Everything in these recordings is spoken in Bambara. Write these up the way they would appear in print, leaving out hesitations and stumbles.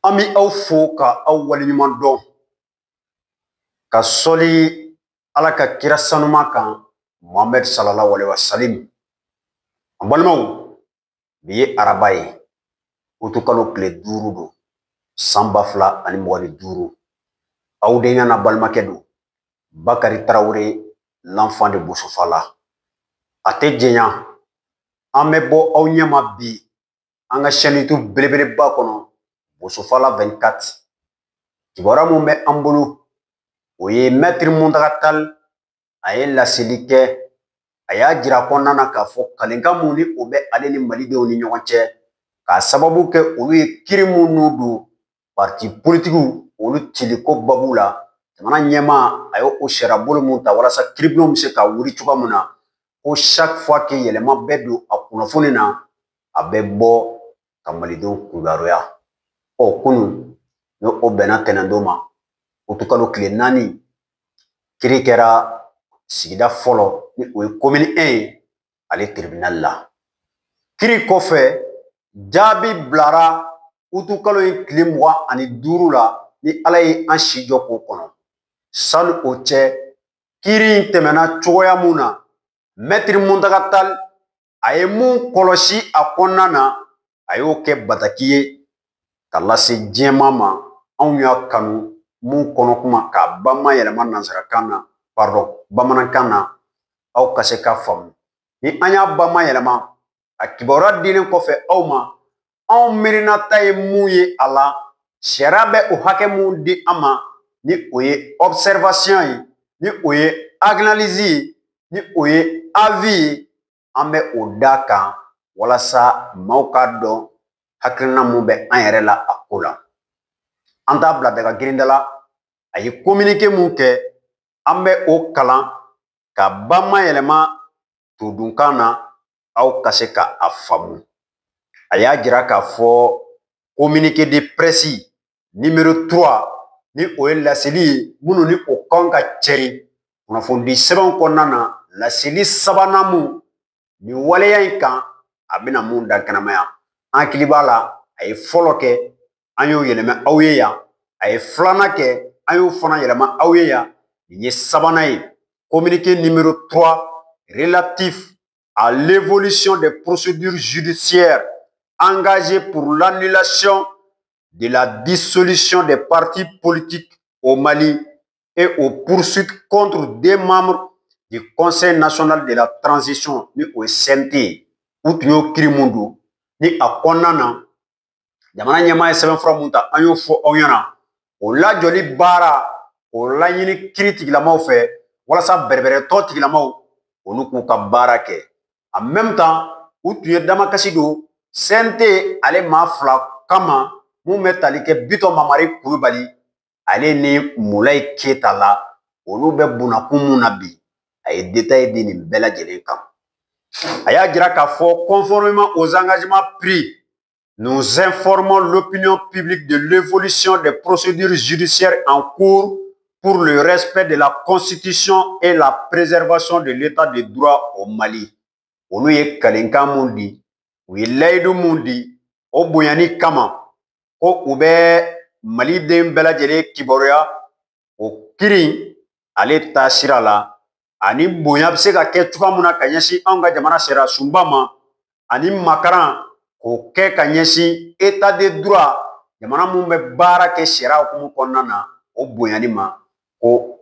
Ami aw fo ka aw waliɲuman dɔn ka sɔli ala ka kira sanuma kan Muhamɛd sallallahu alaihi wasallam. An balimaw, bi ye araba ye utukalo tile 5 don san 2025. aw denkɛ na balimakɛ don Bakari Tarawele, l'enfant de Bosofala. A tɛ jɛnya an bɛ bɔ aw ɲɛma bi an ka chaîne YouTube belebeleba kɔnɔ Bosofala 24. kibaruya mun bɛ an bolo o ye Maître Muntaka Tall a ye laseli kɛ, a y'a jira kɔnɔna na k'a fɔ kalenkan mun ni o bɛ ale ni malidenw ni ɲɔgɔn cɛ, k'a sababu kɛ olu ye kiiri minnu don parti politiques olu cili ko babu la. Jamana ɲɛmaa a ye o sariya bolo mun ta walasa kiiribulon bɛ se ka wuli cogoya mun na, ko chaque fois que yɛlɛma bɛ don a kunnafoni na, a bɛ bɔ ka malidenw kunbaroya. Kunun ni o bɛnna tɛnɛndon ma, utukalo tile 4 kiiri kɛra sigida fɔlɔ ni o ye commune 1 ye ale tribunal la. Kiiri kɔfɛ jaabi bilara utukalo in tile 25 la ni ala ye an si jɔ k'o kɔnɔ. Sani o cɛ, kiiri in tɛmɛna cogoya mun na, Maître Muntaka Tall a ye mun kɔlɔsi a kɔnɔna na, a y'o kɛ bataki ye ka lase diɲɛma ma. Anw y'a kanu mun kɔnɔ kuma k'a bamayɛlɛma nansarakan na, bamanankan na, aw ka se ka faamu. Ni an y'a bamayɛlɛma, a kibaruya dilen kɔfɛ aw ma, anw mirinata ye mun ye a la, sariya bɛ o hakɛ mun di an ma, ni o ye observation ye, ni o ye analyse ye, ni o ye avis ye, an bɛ o d'a kan walasa maaw k'a dɔn hakilina mun bɛ an yɛrɛ la a ko la. An t'a bila daga girinda la, a ye communiqué mun kɛ, an bɛ o kalan ka bamayɛlɛma todunkan na, aw ka se ka a faamu. A y'a jira k'a fɔ communiqué de presse numéro 3 ni o ye laseli ye minnu ni o kan ka cɛri kunnafonidi sɛbɛnw kɔnɔna na, laseli sabanan mun ni waleya in kan a bɛna mun da kɛnɛmaya. An hakili b'a la, a ye fɔlɔ kɛ, an y'o yɛlɛma aw ye yan, a ye filanan kɛ, an y'o fana yɛlɛma aw ye yan, nin ye sabanan ye. Communiqué numéro 3 relatif à l'évolution des procédures judiciaires engagées pour l'annulation de la dissolution des partis politiques au Mali et aux poursuites contre des membres du Conseil national de la transition ni o ye CNT. U tun y'o kiiri mun don ni a kɔnɔna na, jamana ɲɛmaa ye sɛbɛnfura mun ta, an y'o fɔ aw ɲɛna. O lajɔli baara, o laɲini kiiri tigilamaw fɛ walasa bɛrɛbɛrɛtɔ tigilamaw olu k'u ka baara kɛ. En même temps, u tun ye damakasi don CNT ale maa 2 kama mun bɛ tali kɛ Bitɔn Mamari Kulubali ale ni Mulayi Keyita la, olu bɛ bunakun mun na bi, a ye détail di nin bɛɛ lajɛlen kan. A y'a jira k'a fɔ conformément aux engagements pris, nous informons l'opinion publique de l'évolution des procédures judiciaires en cours pour le respect de la Constitution et la préservation de l'état de droit au Mali. Olu ye kalenkan mun di, u ye layidu mun di, o bonyani kama ko u bɛ maliden bɛɛ lajɛlen kibaruya o kiiri ale taa sira la, ani bonya bɛ se ka kɛ cogoya mun na ka ɲɛsin anw ka jamana sariya sunba ma, ani makaran k'o kɛ ka ɲɛsin état de droit, jamana mun bɛ baara kɛ sariya hukumu kɔnɔna na, o bonyani ma, ko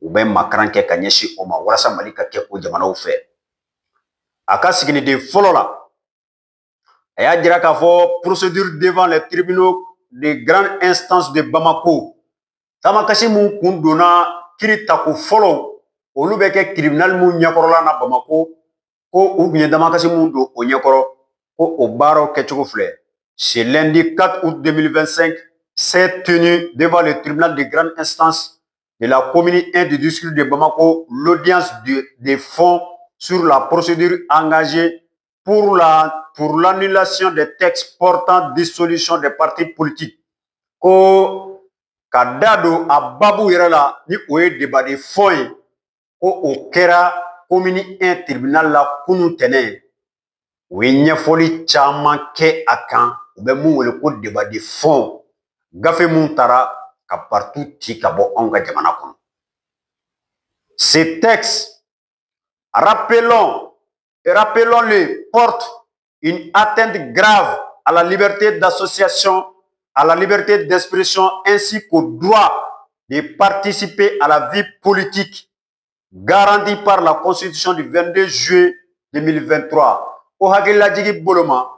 u bɛ makaran kɛ ka ɲɛsin o ma walasa Mali ka kɛ o jamanaw fɛ. A ka siginiden fɔlɔ la, a y'a jira k'a fɔ procédure devant les tribunaux de grande instance de Bamako, tamakasi mun kun donna kiiri tako fɔlɔ, olu bɛ kɛ tribunal mun ɲɛkɔrɔla na Bamako, ko u kun ye damakasi mun don o ɲɛkɔrɔ, ko o baaraw kɛcogo filɛ. Ce lundi 4 août 2025 s'est tenu devant le tribunal de grande instance de la commune 1 du district de Bamako l'audience de fond sur la procédure engagée pour l'annulation des textes portant dissolution des partis politiques. Ko ka da don a babu yɛrɛ la ni o ye débat de fond ye, ko o kɛra commune 1 tribunal la kunun tɛnɛn. U ye ɲɛfɔli caman kɛ a kan, u bɛ mun wele ko débat de fond. gafe mun tara ka partout ci ka bɔ anw ka jamana kɔnɔ. Ces textes, rappelons-les, portent une atteinte grave à la liberté d'association, à la liberté d'expression ainsi qu'au droit de participer à la vie politique garantie par la Constitution du 22 juillet 2023. O hakililajigi boloma,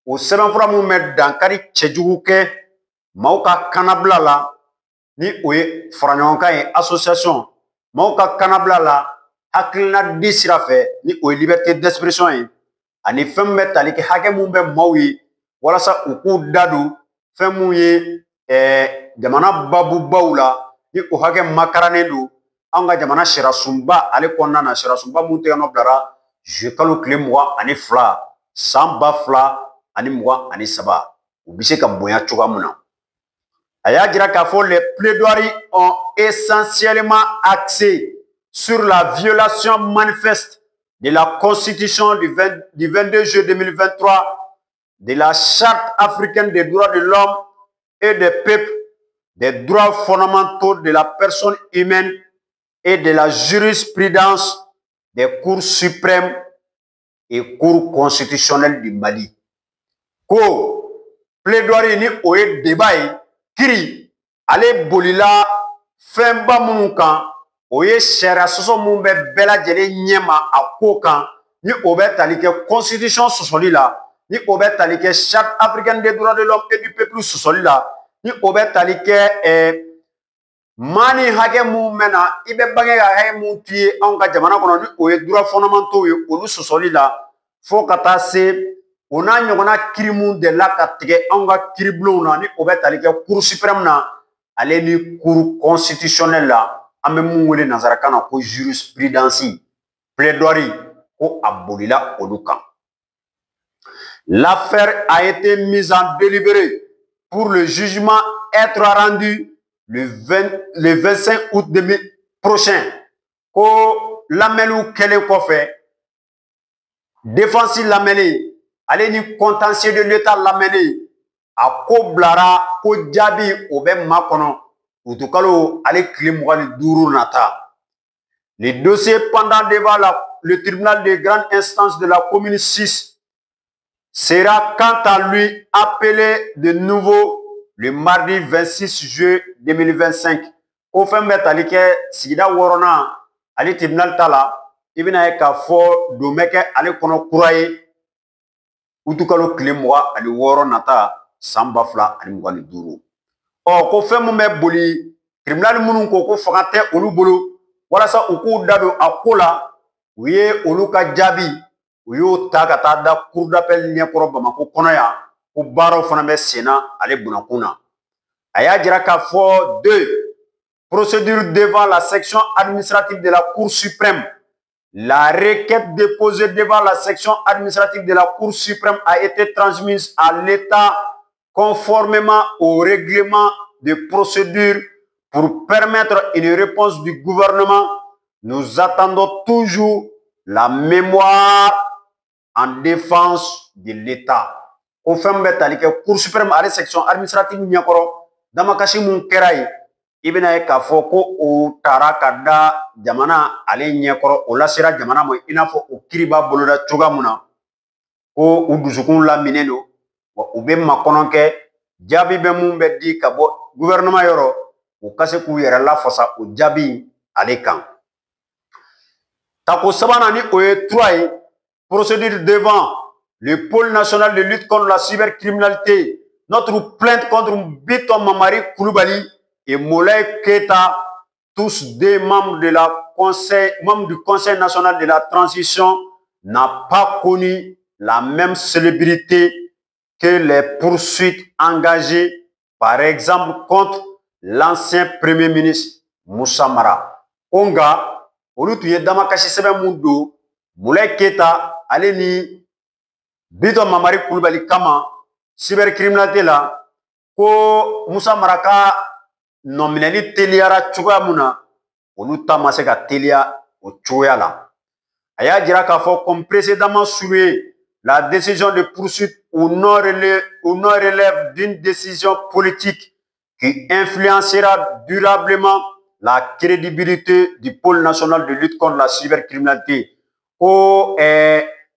o sɛbɛnfura mun bɛ dankari cɛjugu kɛ maaw ka kanabila la ni o ye faraɲɔgɔnkan ye association, maaw ka kanabila la hakilina di sira fɛ ni o ye liberté d'expression ye, ani fɛn min bɛ tali kɛ hakɛ mun bɛ maaw ye walasa u k'u da don fɛn mun ye jamana babubaw la ni o hakɛ makaranen don an ka jamana sariyasunba ale kɔnɔna na, sariyasunba mun tɛgɛ nɔ bilara juillet kalo tile 22 san 2023 u bɛ se ka bonya cogoya mun na. A y'a jira k'a fɔ les plaidoiries ont essentiellement axé sur la violation manifeste de la Constitution du 22 juillet 2023, de la Charte africaine des droits de l'homme et des peuples, des droits fondamentaux de la personne humaine et de la jurisprudence des cours suprêmes et cours constitutionnels du Mali. Ko plaidoirie ni o ye débat ye kiri ale bolila fɛnba minnu kan o ye sariya sɔsɔ minnu bɛ bɛɛ lajɛlen ɲɛma a ko kan ni o bɛ tali kɛ constitution sɔsɔli la, ni o bɛ tali kɛ charte africaine des droits de l'homme et du peuple sɔsɔli la, ni o bɛ tali kɛ maa ni hakɛ mun bɛ na i bɛ bange ka hakɛ mun k'i ye anw ka jamana kɔnɔ ni o ye droit fondamentaux ye olu sɔsɔli la, fo ka taa se o n'a ɲɔgɔnna kiri mun delila ka tigɛ anw ka kiribulonw na ni o bɛ tali kɛ cour suprême na ale ni cour constitutionnelle la an bɛ mun wele nanzarakan na ko jurisprudence plaidoirie ko a bolila olu kan. L'affaire a été mise en délibéré pour le jugement être rendu le 25 août prochain. Ko lamɛnniw kɛlen kɔfɛ défense lamɛnni ale ni contentieux de l'État lamɛnni a ko bilara ko jaabi o bɛ maa kɔnɔ utukalo ale tile 25 nata. Le dossier pendant devant le tribunal de grande instance de la commune 6 sera quant à lui appelé de nouveau le mardi 26 juillet 2025. Ko fɛn bɛ tali kɛ sigida 6nan ale tribunal ta la i bɛna ye k'a fɔ don bɛ kɛ ale kɔnɔ kura ye utukalo tile 26 nata san 2025. Ko fɛn mun bɛ boli tribunal minnu ko fanga tɛ olu bolo walasa u k'u da don a ko la u ye olu ka jaabi u y'o ta ka taa da cour d'appel ɲɛkɔrɔ Bamako kɔnɔ yan ko baaraw fana bɛ senna ale bunakun na. A y'a jira k'a fɔ 2 procédure devant la section administrative de la Cour suprême. La requête déposée devant la section administrative de la Cour suprême a été transmise à l'État conformément au règlement de procédure pour permettre une réponse du gouvernement. Nous attendons toujours la mémoire en défense de l'État. Ko fɛn bɛ tali kɛ Cour suprême ale section administrative ɲɛkɔrɔ damakasi mun kɛra ye i bɛna ye k'a fɔ ko o taara ka da jamana ale ɲɛkɔrɔ o lasera jamana ma i n'a fɔ o kiiri b'a boloda cogoya mun na ko u dusukun laminen don wa u bɛ makɔnɔ kɛ jaabi bɛ mun bɛ di ka bɔ gouvernement yɔrɔ u ka se k'u yɛrɛ lafasa o jaabi ale kan. Tako sabanan ni o ye 3 ye procédure devant le pôle national de lutte contre la cybercriminalité. Notre plainte contre Biton Mamari Koulibaly et Moulay Keita, tous des membres du Conseil national de la transition, n'a pas connu la même célébrité que les poursuites engagées, par exemple, contre l'ancien Premier ministre Moussa Mara. Onga, olu tun ye damakasi sɛbɛn mun don Moulay Keita ale ni Biton Mamari Koulibaly kama cybercriminalité la ko Moussa Mara ka nɔminɛli teliyara cogoya mun na olu ta ma se ka teliya o cogoya la. A y'a jira k'a fɔ comme précédemment souligné, la décision de poursuite ou non relève d'une décision politique qui influencera durablement la crédibilité du pôle national de lutte contre la cybercriminalité. Ko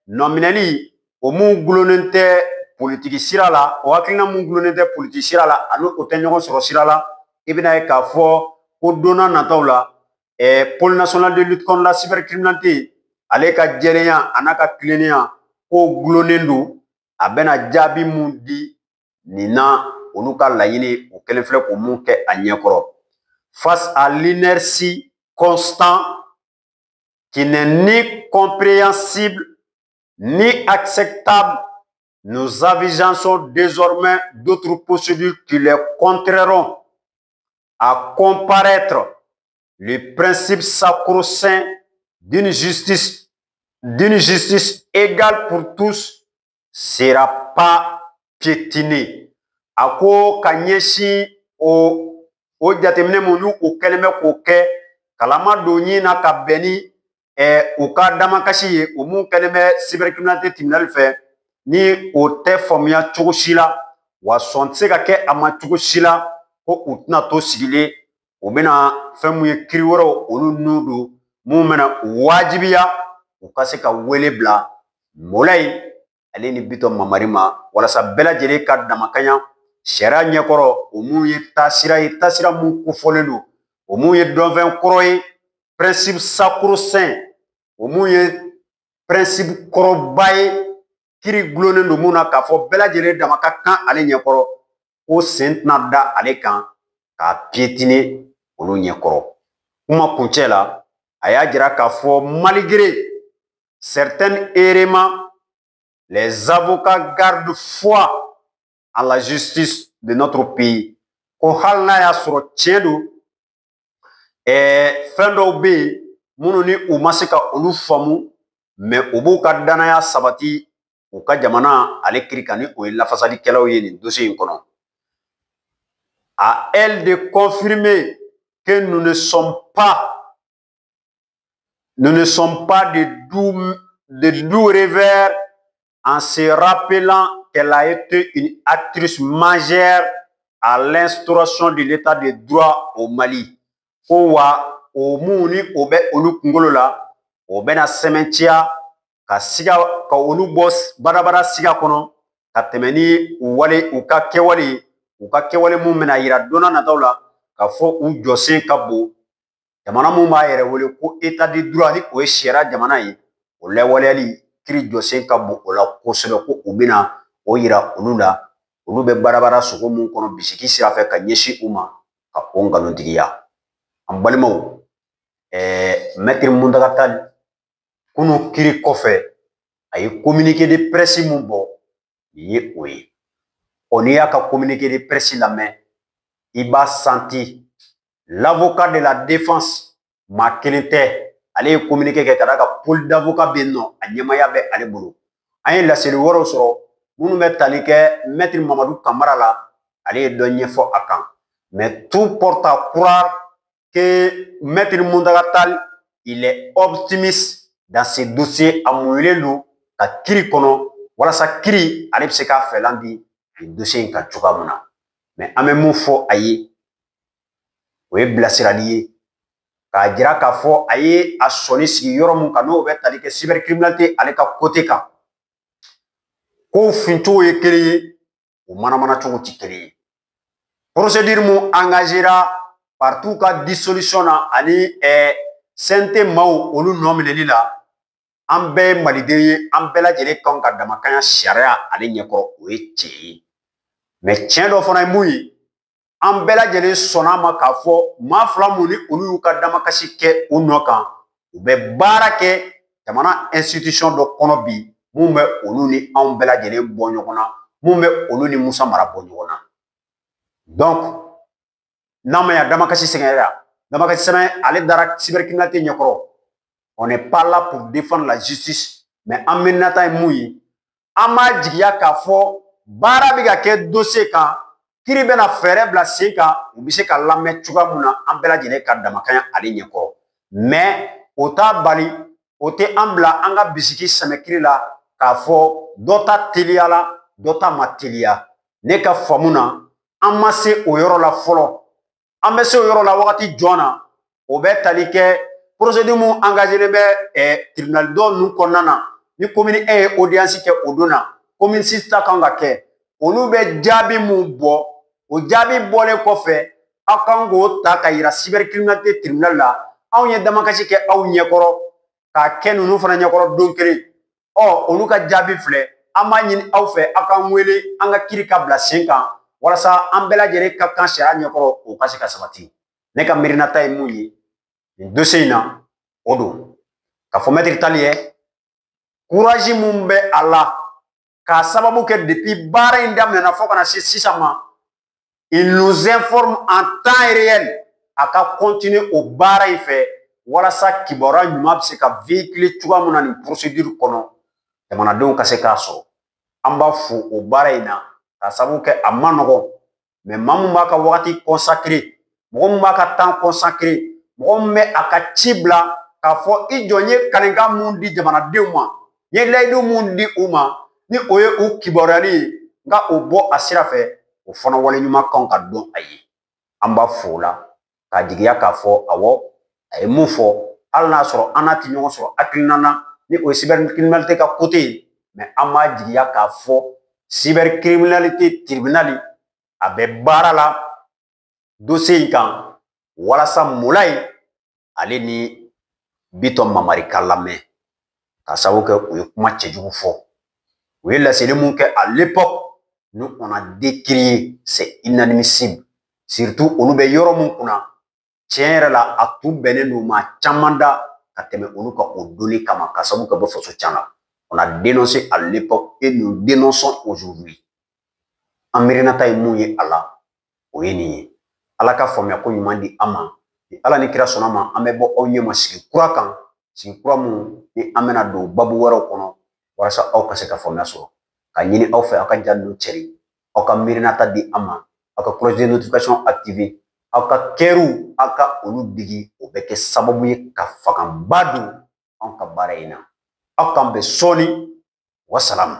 nominali o mun gulonnen tɛ politiki sira la, o hakilina mun gulonnen tɛ politiki sira la, ani o tɛ ɲɔgɔn sɔrɔ sira la, i bɛna ye k'a fɔ ko don n'a nataw la pôle national de lutte contre la cybercriminalité ale ka jɛlenya a n'a ka tilennenya k'o gulonnen don, a bɛna jaabi mun di nin na olu ka laɲini o kelen filɛ k'o mun kɛ a ɲɛkɔrɔ. Face à l'inertie constante qui n'est ni compréhensible ni acceptable, nous avigeons désormais d'autres procédures qui les contrairont à comparaître le principe sacro-saint d'une justice égale pour tous sera pas piétiné. A ko ka ɲɛsin o jateminɛ mun n'u o kɛlen bɛ k'o kɛ kalama don ɲin na ka bɛn ni u ka damakasi ye o mun kɛlen bɛ cybercriminalité tribunal fɛ ni o tɛ faamuya cogo si la wa sɔn tɛ se ka kɛ a ma cogo si la ko u tɛna to sigilen u bɛna fɛn mun ye kiiri wɛrɛw olu n'u don mun bɛna wajibiya u ka se ka wele bila Molayi ale ni Bitɔn Mamari ma walasa bɛɛ lajɛlen ka damakaɲa sariya ɲɛkɔrɔ o mun ye taasira ye taasira mun kofɔlen don o mun ye dɔnfɛn kɔrɔ ye principe sacro-saint o mun ye principe kɔrɔba ye kiiri gulonnen don mun na k'a fɔ bɛɛ lajɛlen dama ka kan ale ɲɛkɔrɔ ko sen tɛna da ale kan k'a piétiner olu ɲɛkɔrɔ. Kuma kuncɛ la a y'a jira k'a fɔ malgré certains éléments, les avocats gardent foi à la justice de notre pays. Ko hali n'a y'a sɔrɔ tiɲɛ don fɛn dɔw bɛ yen minnu ni u ma se ka olu faamu mais u b'u ka danaya sabati u ka jamana ale kiri kan ni o ye lafasalikɛlaw ye nin dossier in kɔnɔ. À elle de confirmer que nous ne sommes pas de doux revers en se rappelant qu'elle a été une actrice majeure à l'instauration de l'état de droit au Mali. Ko wa o mun ni o bɛ olu kunkolo la o bɛna sɛmɛntiya ka siga ka olu bɔ badabada siga kɔnɔ ka tɛmɛ ni u ka kɛwale mun bɛna yira don n'a nataw la ka fɔ u jɔsen ka bon jamana mun b'a yɛrɛ wele ko état de droit ni o ye sariya jamana ye o lawaleyali kiiri jɔsen ka bon o la kosɛbɛ ko u bɛna o yira olu la olu bɛ badabada sogo mun kɔnɔ bisiki sira fɛ ka ɲɛsin u ma ka o nkalontigiya. An balimaw Maître Muntaka Tall kunu kiiri kɔfɛ a ye communiqué de presse mun bɔ nin ye o ye. N'i y'a ka communiqué de presse lamɛn i b'a senti l'avocat de la défense maa kelen tɛ ale ye communiqué kɛ ka d'a ka pôle d'avocat bɛ yen nɔ a ɲɛmaaya bɛ ale bolo. An ye laseli wɛrɛw sɔrɔ minnu bɛ tali kɛ Maître Mamadu Kamara la ale ye dɔ ɲɛfɔ a kan mais tout porte à croire que Maître Muntaka Tall il est optimiste dans ce dossier a muɲulen don ka kiiri kɔnɔ walasa kiiri ale bɛ se k'a fɛlan di nin dossier in kan cogoya mun na mais an bɛ mun fɔ a ye o ye bilasirali ye k'a jira k'a fɔ a ye a sɔnni sigi yɔrɔ mun kan n'o bɛ tali kɛ cybercriminalité ale ka côté kan kow fincogo ye kelen ye o manamana cogo tɛ kelen ye procédure mun engagera partout ka dissolution na ani CNT maaw olu nɔ minɛli la an bɛɛ ye maliden ye an bɛɛ lajɛlen kan ka damakanya sariya ale ɲɛkɔrɔ o ye tiɲɛ ye mais tiɲɛ dɔ fana ye mun ye an bɛɛ lajɛlen sɔnna ma k'a fɔ maa fila mun ni olu y'u ka damakasi kɛ u nɔ kan u bɛ baara kɛ jamana institution dɔ kɔnɔ bi mun bɛ olu ni anw bɛɛ lajɛlen bɔ ɲɔgɔn na mun bɛ olu ni Musa Mara bɔ ɲɔgɔn na donc n'an ma yan damakasi sɛgɛnra damakasi sɛbɛn ale dara cybercriminalité ɲɛkɔrɔ on n'est pas là pour défendre la justice mais an bɛ nata ye mun ye an b'a jigiya k'a fɔ baara bɛ ka kɛ dossier kan kiiri bɛna fɛɛrɛ bila sen kan u bɛ se ka lamɛn cogoya mun na an bɛɛ lajɛlen ka damakanya ale ɲɛkɔrɔ mais o t'a bali o tɛ an bila an ka bisiki sɛmɛ kiiri la k'a fɔ dɔ ta teliya la dɔ ta ma teliya ne ka faamu na an ma se o yɔrɔ la fɔlɔ an bɛ se o yɔrɔ la wagati jɔn na o bɛ tali kɛ procédure mun engagé bɛ tribunal dɔ ninnu kɔnɔna na ni commune E ye audience kɛ o don na commune 6 ta kan ka kɛ olu bɛ jaabi mun bɔ o jaabi bɔlen kɔfɛ aw kan k'o ta ka yira cybercriminalité tribunal la anw ye damakasi kɛ aw ɲɛkɔrɔ k'a kɛ ninnu fana ɲɛkɔrɔ don kelen olu ka jaabi filɛ an b'a ɲini aw fɛ aw k'an wele an ka kiiri ka bila sen kan walasa an bɛɛ lajɛlen ka kan sariya ɲɛkɔrɔ o ka se ka sabati ne ka miirinata ye mun ye nin dossier in na o don ka fɔ maître Tali ye courage mun bɛ a la k'a sababu kɛ depuis baara in daminɛna fo kana se sisan ma il nous informe en temps réel a ka continuer o baara in fɛ walasa kibaruya ɲuman bɛ se ka véhiculer cogoya mun na nin procédure kɔnɔ jamanadenw ka se k'a sɔrɔ an b'a fo o baara in na k'a sababu kɛ a ma nɔgɔn mais maa mun b'a ka wagati consacré mɔgɔ mun b'a ka temps consacré mɔgɔ min bɛ a ka ci bila k'a fɔ i jɔ n ye kalekan mun di jamanadenw ma n ye layidu mun di u ma ni o ye u kibaruyali ye n ka o bɔ a sira fɛ o fana waleɲuman kan ka dɔn a ye an b'a fo o la k'a jigiya k'a fɔ awɔ a ye mun fɔ hali n'a sɔrɔ an n'a tɛ ɲɔgɔn sɔrɔ hakilina na ni o ye cybercriminalité ka côté ye mais an b'a jigiya k'a fɔ cybercriminalité tribunal a bɛ baara la dossier in kan walasa Mulayi ale ni Bitɔn Mamari ka lamɛn ka sababu kɛ u ye kuma cɛjugu fɔ u ye laseli mun kɛ à l'époque nous on a décrié c'est inadmissible surtout olu bɛ yɔrɔ mun kunna tiɲɛ yɛrɛ la a tun bɛnnen don maa caman da ka tɛmɛ olu ka o donni kama ka sababu kɛ bɔ faso can la on a dénoncé à l'époque et nous dénonçons aujourd'hui an miirinata ye mun ye a la o ye nin ye ala ka faamuya ko ɲuman di an ma ni ala ni kira sɔnna ma an bɛ bɔ aw ɲɛma sigi kura kan sigi kura mun ni an bɛna don babu wɛrɛw kɔnɔ walasa aw ka se ka faamuya sɔrɔ ka ɲini aw fɛ aw ka ja ninnu cɛri aw ka miirinata di an ma aw ka cloche de notification activé aw ka kɛriw aw ka olu digi o bɛ kɛ sababu ye ka fangaba don anw ka baara in na aw k'an bɛn sɔɔni wasalamu